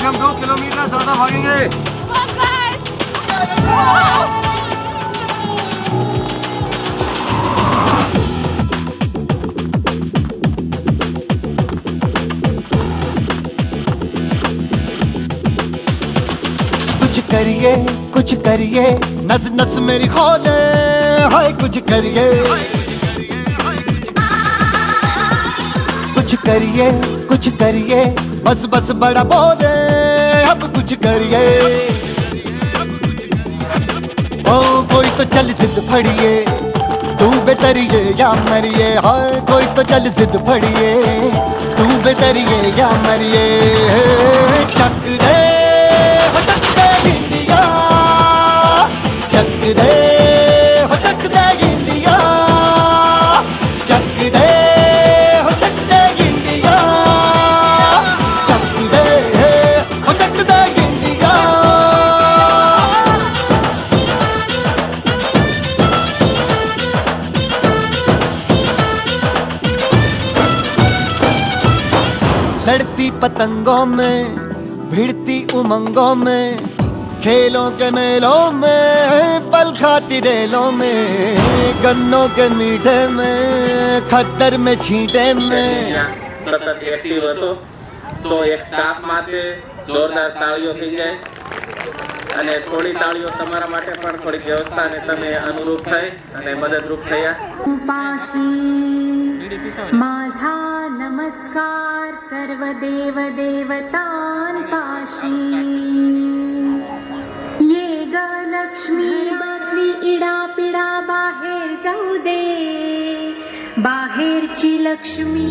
से हम 2 किलोमीटर ज्यादा भागेंगे। कुछ करिए नस नस मेरी खोले, हाय कुछ करिए, कुछ करिए बस बस बड़ा बोले, अब कुछ करिए। ओ कोई तो चल जिद फड़िए, तू बेतरिए या मरिए, हाय कोई तो चल जिद फड़िए, तू बेतरिए या मरिए। चक दे इंडिया, चक दे इंडिया, चक दे इंडिया, चक दे इंडिया। लड़ती पतंगों में, भिड़ती उमंगों में, खेलों के मेलों में, पल खाती रेलों में, गन्नों के मीठे में, खद्दर में छींटे में સતત એક્ટિવ હતો। સો એક સ્ટાફ માટે જોરદાર તાળીઓ થઈ જાય અને થોડી તાળીઓ તમારા માટે પણ, થોડી વ્યવસ્થા ને તમે અનુરૂપ થઈ અને મદદરૂપ થયા। माझा नमस्कार सर्व देव देवतां पाशी, ये ग लक्ष्मी बसली इडा पिडा बाहेर जाऊ दे, बाहेरची लक्ष्मी।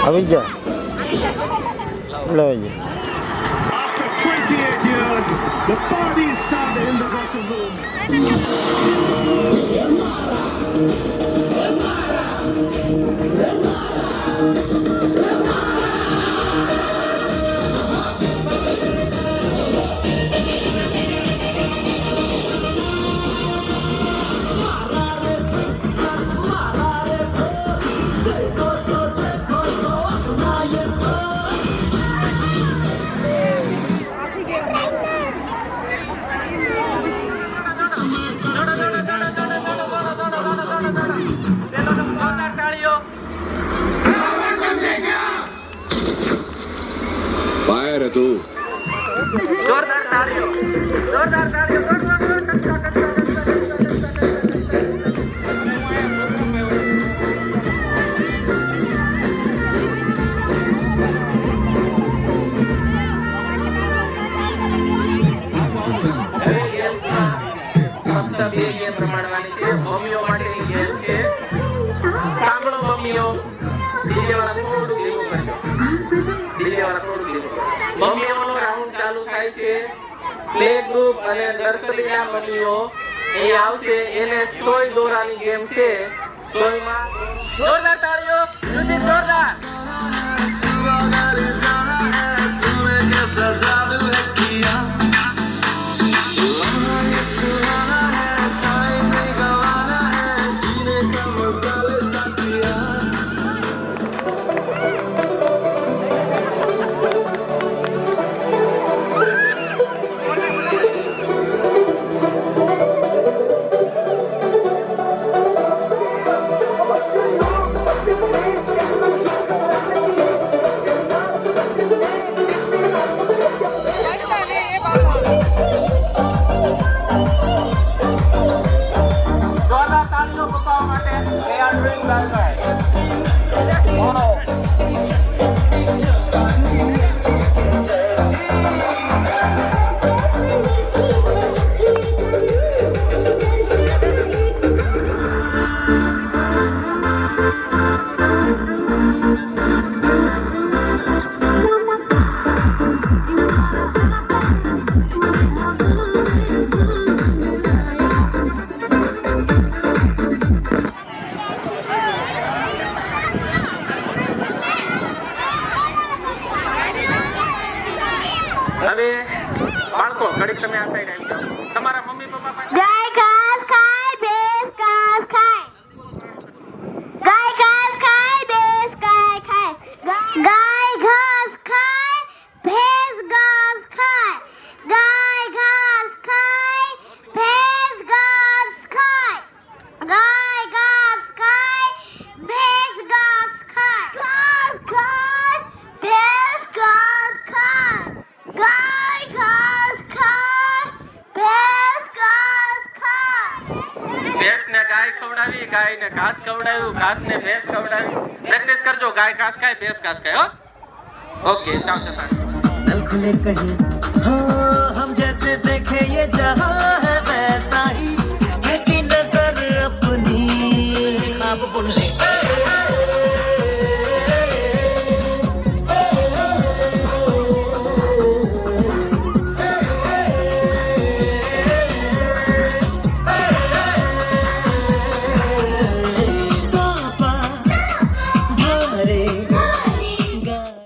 આવી જા લે જા। After 28 years, the party is started in the Russell Room. Fire है तू। જોરદાર તાળીઓ, જોરદાર તાળીઓ, ફક્ત 2 ગેમ રમાડવાની છે। મમ્મીઓ માટેની ગેમ છે। સાંભળો મમ્મીઓ, ડીજે વાળા થોડું ધીમું કરજો, ડીજે વાળા થોડું ધીમું કરજો। મમ્મીઓનો રાઉન્ડ ચાલુ થાય છે। પ્લે ગ્રુપ અને નર્સરીના મમ્મીઓ એ આવશે એને સોય દોરાની ગેમ છે. સોયમાં જોરદાર તાળીઓ. જુદી જોરદાર. જોરદાર તાળીઓ પપ્પાઓ માટે. They are doing well, right? Wow. હવે બાળકો ઘડીક તમે આ સાઈડ આવી જાઓ. તમારા મમ્મી પપ્પા પાસે ગાય ઘાસ ખાય ભેંસ ઘાસ ખાય ગાય ઘાસ ખાય ભેંસ ગાય ખાય ગાય ઘાસ ખાય ભેંસ ઘાસ ખાય ગાય ઘાસ ખાય ભેંસ ઘાસ ખાય ગાય ઘાસ ખાય ભેંસ ઘાસ ખાય ઘાસ ખાય ભેંસ ઘાસ ખાય ગાય ઘાસ ખાય ભેંસ ઘાસ ખાય. ભેંસને ગાય ખવડાવી, ગાયને ઘાસ ખવડાવ્યું, ઘાસને ભેંસ ખવડાવી. પ્રેક્ટિસ કરજો. ગાય ઘાસ ખાય, ભેંસ ઘાસ ખાય. હો ઓકે, ચાલ ચતા. दिल खुले कहे हो हम जैसे देखे ये जहां है